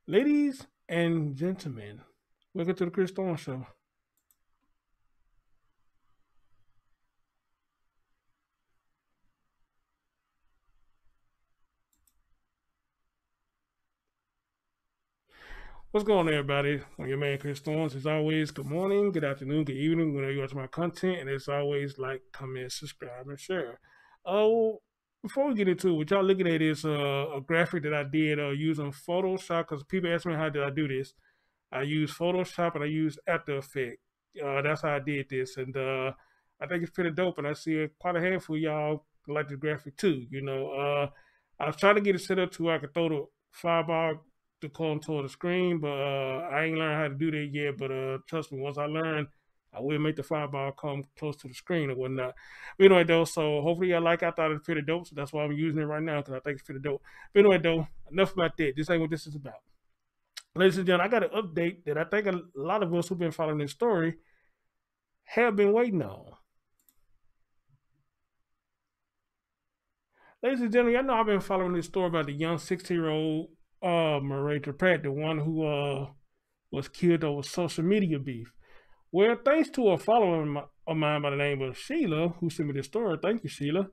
Ladies and gentlemen, welcome to the Chris Thorne Show. What's going on, everybody? I'm your man, Chris Thorne. As always, good morning, good afternoon, good evening, whenever you watch my content. And as always, like, comment, subscribe, and share. Oh, before we get into it, what y'all looking at is a graphic that I did using Photoshop because people ask me how did I do this. I use Photoshop and I use After Effects. That's how I did this, and I think it's pretty dope. And I see quite a handful of y'all like the graphic too. I was trying to get it set up to where I could throw the fireball to come toward the screen, but I ain't learned how to do that yet. But trust me, once I learn, I will make the fireball come close to the screen or whatnot. But anyway, though, so hopefully y'all like. I thought it was pretty dope, so that's why I'm using it right now because I think it's pretty dope. But anyway, though, enough about that. This ain't what this is about. Ladies and gentlemen, I got an update that I think a lot of us who've been following this story have been waiting on. Ladies and gentlemen, y'all know I've been following this story about the young 16-year-old Mareja Pratt, the one who was killed over social media beef. Well, thanks to a follower of mine by the name of Sheila, who sent me this story. Thank you, Sheila.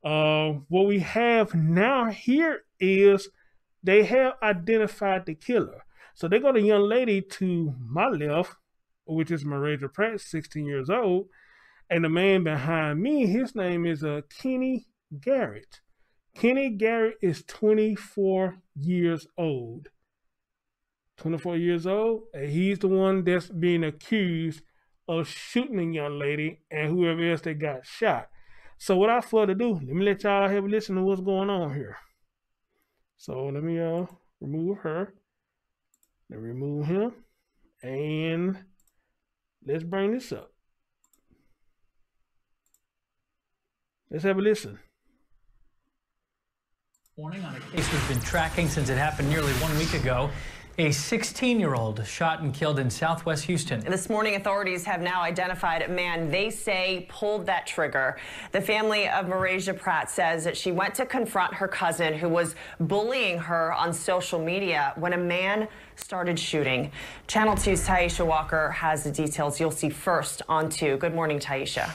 What we have now here is they have identified the killer. So they got a young lady to my left, which is Mareja Pratt, 16 years old, and the man behind me, his name is Kenny Garrett. Kenny Garrett is 24 years old. 24 years old, and he's the one that's being accused of shooting the young lady and whoever else that got shot. So without further ado, let me let y'all have a listen to what's going on here. So let me remove her. Let me remove him. And let's bring this up. Let's have a listen. Morning on a case we've been tracking since it happened nearly 1 week ago. A 16-year-old shot and killed in southwest Houston. This morning, authorities have now identified a man they say pulled that trigger. The family of Mareja Pratt says that she went to confront her cousin who was bullying her on social media when a man started shooting. Channel 2's Taisha Walker has the details you'll see first on 2. Good morning, Taisha.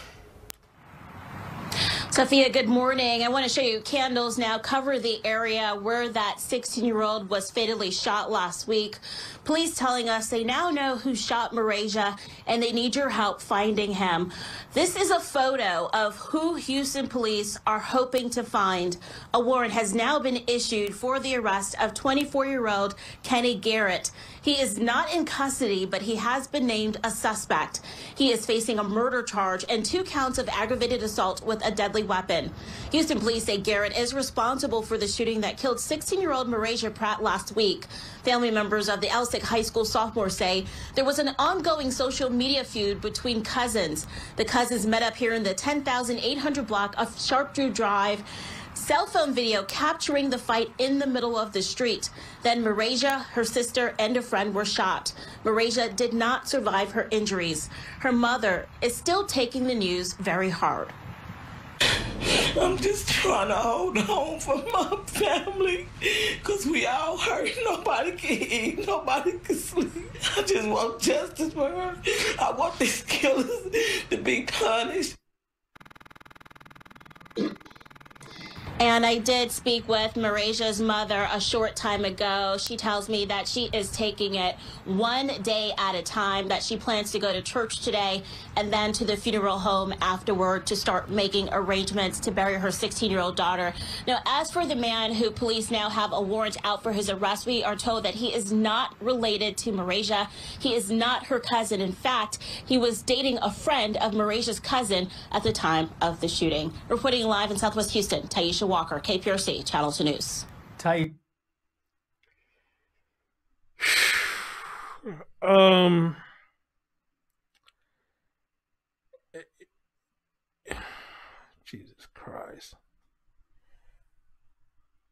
Sophia, good morning. I want to show you candles now cover the area where that 16-year-old was fatally shot last week. Police telling us they now know who shot Mareja and they need your help finding him. This is a photo of who Houston police are hoping to find. A warrant has now been issued for the arrest of 24-year-old Kenny Garrett. He is not in custody, but he has been named a suspect. He is facing a murder charge and 2 counts of aggravated assault with a deadly weapon. Houston police say Garrett is responsible for the shooting that killed 16-year-old Mareja Pratt last week. Family members of the Elsick High School sophomore say there was an ongoing social media feud between cousins. The cousins met up here in the 10,800 block of Sharpdrew Drive. Cell phone video capturing the fight in the middle of the street. Then Mareja, her sister, and a friend were shot. Mareja did not survive her injuries. Her mother is still taking the news very hard. I'm just trying to hold on for my family because we all hurt. Nobody can eat. Nobody can sleep. I just want justice for her. I want these killers to be punished. And I did speak with Mareja's mother a short time ago. She tells me that she is taking it one day at a time, that she plans to go to church today and then to the funeral home afterward to start making arrangements to bury her 16-year-old daughter. Now, as for the man who police now have a warrant out for his arrest, we are told that he is not related to Mareja. He is not her cousin. In fact, he was dating a friend of Mareja's cousin at the time of the shooting. Reporting live in Southwest Houston, Taisha Walker, KPRC, Channel 2 News. Jesus Christ.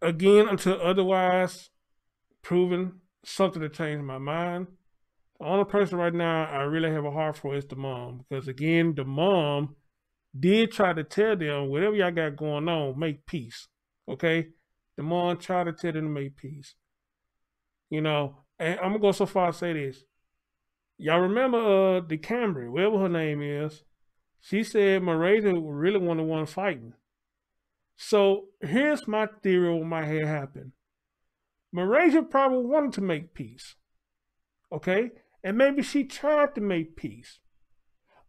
Again, until otherwise proven, something to change my mind. The only person right now I really have a heart for is the mom. Because again, the mom did try to tell them, whatever y'all got going on, make peace. Okay? The mom tried to tell them to make peace. And I'm gonna go so far as say this. Y'all remember the Camry, whatever her name is, she said Mareja really wasn't the one fighting. So here's my theory on what might have happened. Mareja probably wanted to make peace. Okay? And maybe she tried to make peace.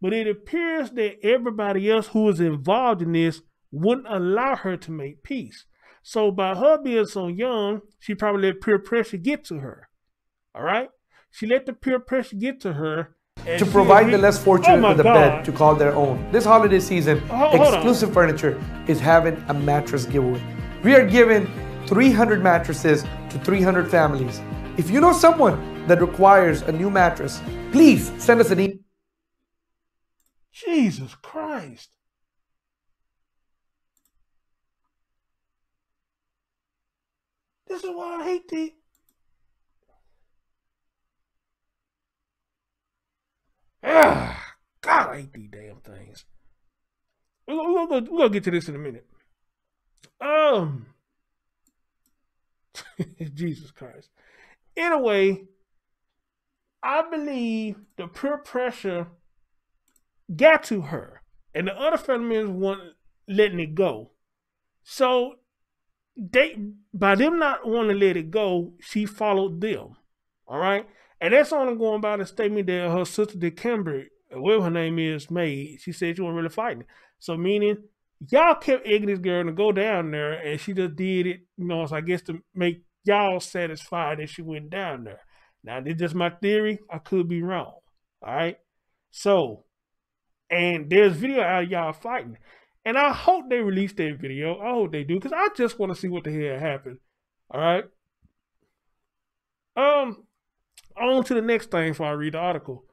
But it appears that everybody else who was involved in this wouldn't allow her to make peace. So by her being so young, she probably let peer pressure get to her. All right? She let the peer pressure get to her. To provide the less fortunate with a bed to call their own. This holiday season, Exclusive Furniture is having a mattress giveaway. We are giving 300 mattresses to 300 families. If you know someone that requires a new mattress, please send us an email. Jesus Christ. This is why I hate the... Ah, God, I hate these damn things. We're gonna get to this in a minute. Jesus Christ. Anyway, I believe the peer pressure got to her, and the other family members weren't letting it go. So by them not wanting to let it go, she followed them. All right, and that's only going by the statement that her sister, the Kimber, whatever her name is, made. She said she wasn't really fighting. So meaning y'all kept egging this girl to go down there, and she just did it, so I guess to make y'all satisfied that she went down there. Now, this is just my theory. I could be wrong. All right. So, and there's video out of y'all fighting. And I hope they release that video. I hope they do, because I just want to see what the hell happened. All right. On to the next thing before I read the article.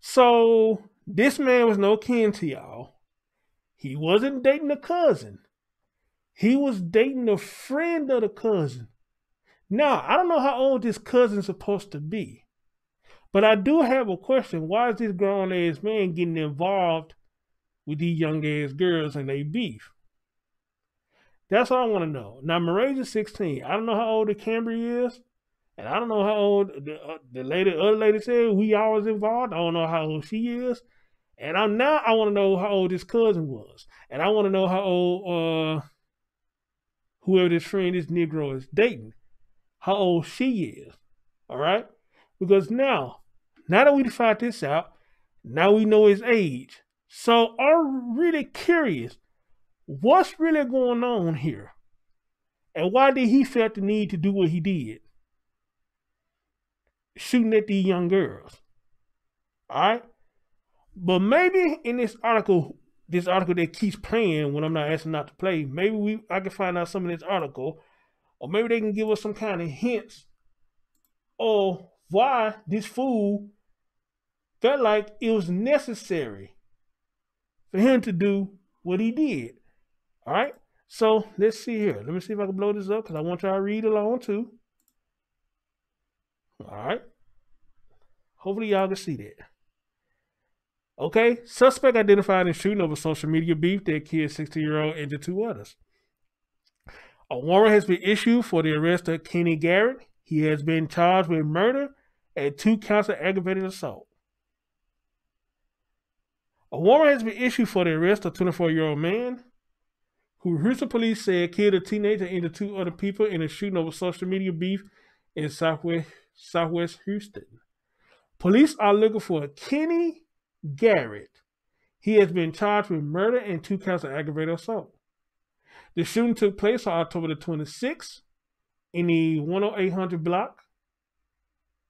So, this man was no kin to y'all. He wasn't dating a cousin. He was dating a friend of the cousin. Now, I don't know how old this cousin's supposed to be. But I do have a question. Why is this grown-ass man getting involved with these young-ass girls and they beef? That's what I want to know. Now, Mareja's 16. I don't know how old the Cambry is. And I don't know how old the other lady said we always involved. I don't know how old she is. And I want to know how old this cousin was. And I want to know how old whoever this friend, this Negro is dating, how old she is. All right? Because now that we found this out, now we know his age. So I'm really curious, what's really going on here? And why did he feel the need to do what he did? Shooting at these young girls. All right? But maybe in this article that keeps playing when I'm not asking not to play, maybe I can find out some of this article, or maybe they can give us some kind of hints of why this fool felt like it was necessary for him to do what he did. All right? So let's see here. Let me see if I can blow this up because I want y'all to read along too. All right. Hopefully y'all can see that. Okay. Suspect identified in shooting over social media beef that killed 16-year-old and the two others. A warrant has been issued for the arrest of Kenny Garrett. He has been charged with murder and 2 counts of aggravated assault. A warrant has been issued for the arrest of a 24-year-old man who Houston police said killed a teenager and the 2 other people in a shooting over social media beef in Southwest Houston. Police are looking for Kenny Garrett. He has been charged with murder and 2 counts of aggravated assault. The shooting took place on October the 26th in the 10800 block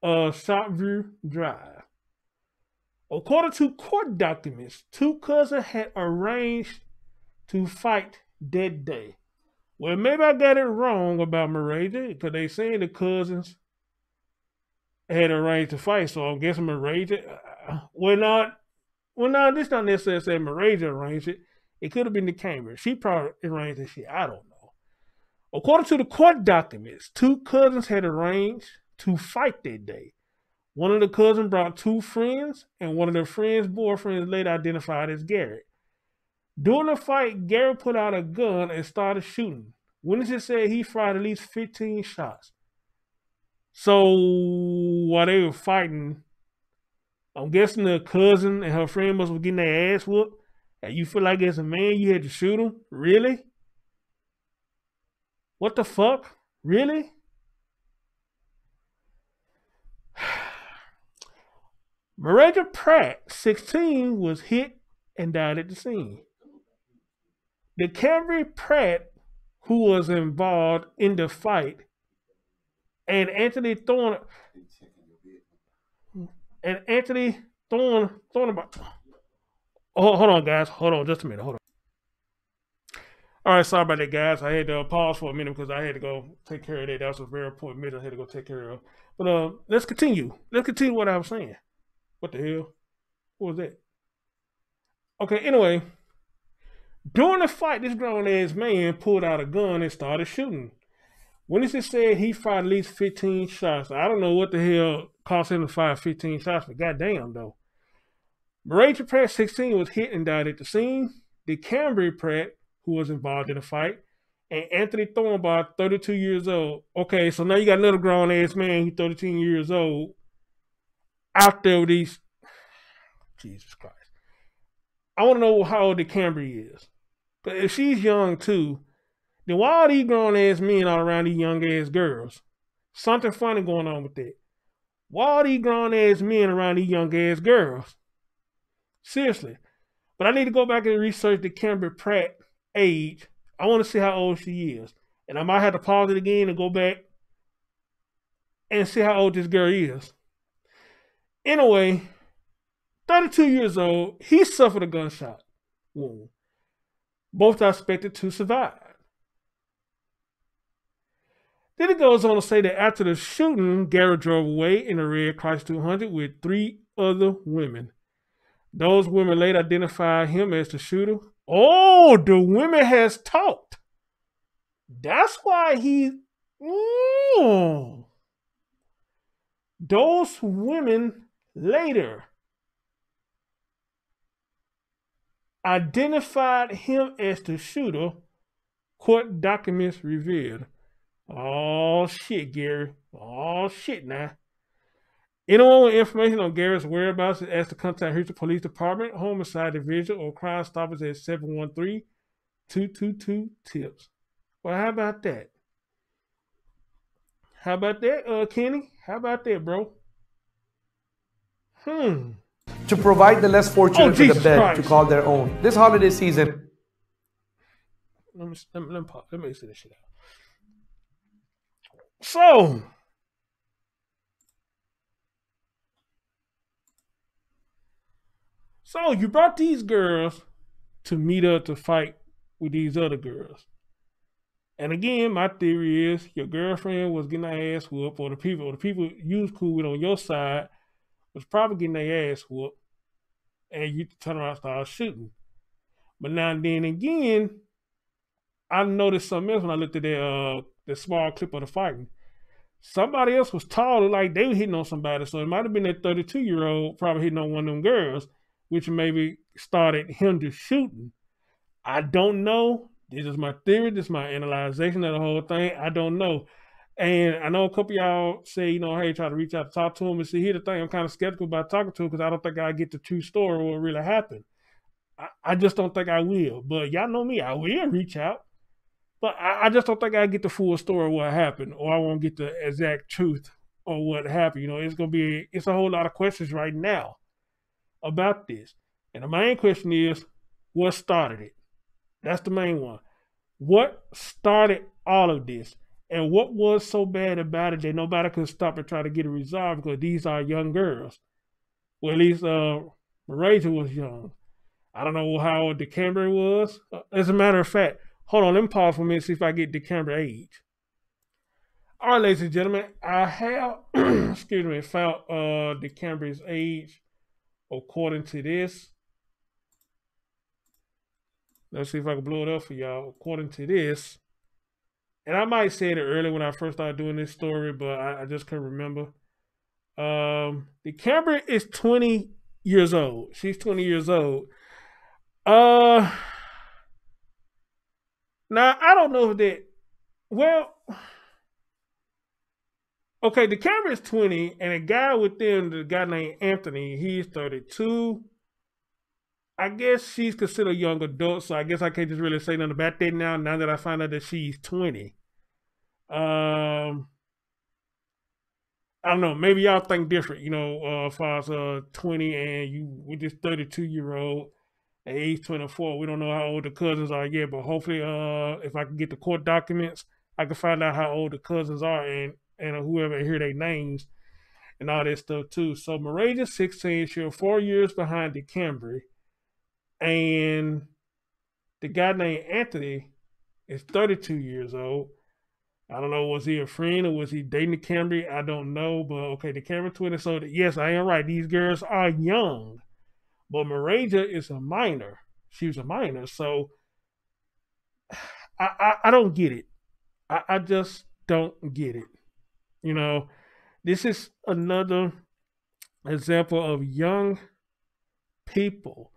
of Shopview Drive. According to court documents, 2 cousins had arranged to fight that day. Well, maybe I got it wrong about Mareja because they saying the cousins had arranged to fight, so I'm guessing Mareja. This not necessarily saying Mareja arranged it. It could have been the Cambridge. She probably arranged this shit. I don't know. According to the court documents, 2 cousins had arranged to fight that day. One of the cousins brought 2 friends, and one of their friends' boyfriends later identified as Garrett. During the fight, Garrett put out a gun and started shooting. Witnesses said he fired at least 15 shots. So while they were fighting, I'm guessing the cousin and her friend must be getting their ass whooped. And you feel like as a man you had to shoot them? Really? What the fuck? Really? Mareja Pratt, 16, was hit and died at the scene. The Camry Pratt, who was involved in the fight, and Anthony Thorne about. Oh, hold on, guys. Hold on, just a minute. Hold on. All right, sorry about that, guys. I had to pause for a minute because I had to go take care of that. That was a very important minute I had to go take care of. But let's continue. Let's continue what I was saying. What the hell? What was that? Okay, anyway. During the fight, this grown-ass man pulled out a gun and started shooting. Witnesses said he fired at least 15 shots. I don't know what the hell caused him to fire 15 shots, but goddamn, though. Mareja Pratt, 16, was hit and died at the scene. The Camry Pratt, who was involved in the fight, and Anthony Thornbar, 32 years old. Okay, so now you got another grown-ass man who's 32 years old out there with these... Jesus Christ. I want to know how old the Camry is. But if she's young too, then why are these grown-ass men all around these young-ass girls? Something funny going on with that. Why are these grown-ass men around these young-ass girls? Seriously. But I need to go back and research the Camry Pratt age. I want to see how old she is. And I might have to pause it again and go back and see how old this girl is. Anyway, 32 years old, he suffered a gunshot wound. Both are expected to survive. Then it goes on to say that after the shooting, Garrett drove away in a red Chrysler 200 with 3 other women. Those women later identified him as the shooter. Oh, the women has talked. That's why he... Those women later identified him as the shooter, court documents revealed. Oh shit, Gary. Oh shit now. Anyone with information on Gary's whereabouts is asked to contact Houston Police Department, Homicide Division, or Crime Stoppers at 713-222-TIPS. Well, how about that? How about that, Kenny? How about that, bro? To provide the less fortunate with a bed Christ. to call their own. This holiday season. Let me see this shit out. So you brought these girls to meet up to fight with these other girls. And again, my theory is your girlfriend was getting her ass whooped, or the people you was cool with on your side was probably getting their ass whooped, and you turn around and start shooting. But now and then again, I noticed something else when I looked at the small clip of the fighting. Somebody else was taller, like they were hitting on somebody, so it might have been that 32-year-old probably hitting on one of them girls, which maybe started him to shooting. I don't know. This is my theory. This is my analyzation of the whole thing. I don't know. And I know a couple of y'all say, hey, try to reach out to talk to him. And see, here's the thing. I'm kind of skeptical about talking to him because I don't think I get the true story of what really happened. I just don't think I will. But y'all know me. I will reach out. But I just don't think I get the full story of what happened, or I won't get the exact truth of what happened. It's a whole lot of questions right now about this. And the main question is, what started it? That's the main one. What started all of this? And what was so bad about it that nobody could stop and try to get it resolved, because these are young girls. Well, at least Mareja was young. I don't know how old the Camry was. As a matter of fact, hold on, let me pause for a minute and see if I get the Camry age. All right, ladies and gentlemen, I have, found the Camry's age according to this. Let's see if I can blow it up for y'all. According to this, and I might say it earlier when I first started doing this story, but I just couldn't remember. The Camry is 20 years old. She's 20 years old. Now I don't know if that. Well, Okay, the camera is 20, and a guy with them, the guy named Anthony, he's 32. I guess she's considered a young adult, so I guess I can't just really say nothing about that now that I find out that she's 20. I don't know. Maybe y'all think different, as far as 20 and you with this 32-year-old at age 24. We don't know how old the cousins are yet, but hopefully if I can get the court documents, I can find out how old the cousins are and whoever hear their names and all that stuff too. So Mareja 16, she's 4 years behind the Cambry. And the guy named Anthony is 32 years old. I don't know, was he a friend or was he dating the Cambry? I don't know, but okay, the Cambry 20. So yes, I am right. These girls are young, but Mareja is a minor. She was a minor, so I don't get it. I just don't get it. This is another example of young people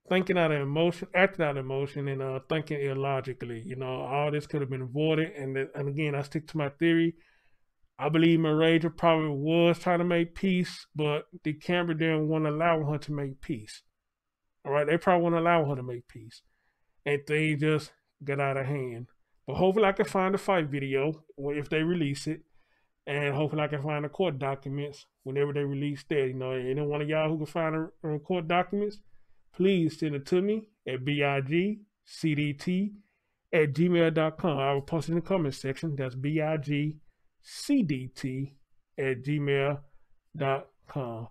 thinking out of emotion, acting out of emotion, and thinking illogically. All this could have been avoided. And again, I stick to my theory. I believe Mareja probably was trying to make peace, but the Cambry didn't want to allow her to make peace. All right, they probably want to allow her to make peace, and things just got out of hand. But hopefully, I can find the fight video if they release it, and hopefully, I can find the court documents whenever they release that. Any one of y'all who can find the court documents, please send it to me at bigcdt@gmail.com. I will post it in the comment section. That's bigcdt@gmail.com.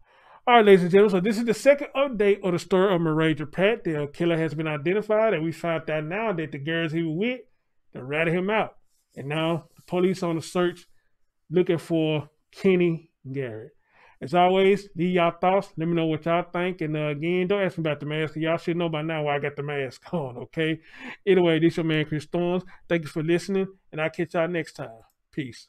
All right, ladies and gentlemen, so this is the second update of the story of Mareja Pratt. The killer has been identified, and we found out now that the girls he was with, they ratted him out. And now the police on the search looking for Kenny Garrett. As always, leave y'all thoughts. Let me know what y'all think. And again, don't ask me about the mask. Y'all should know by now why I got the mask on, okay? Anyway, this your man, Chris Storms. Thank you for listening, and I'll catch y'all next time. Peace.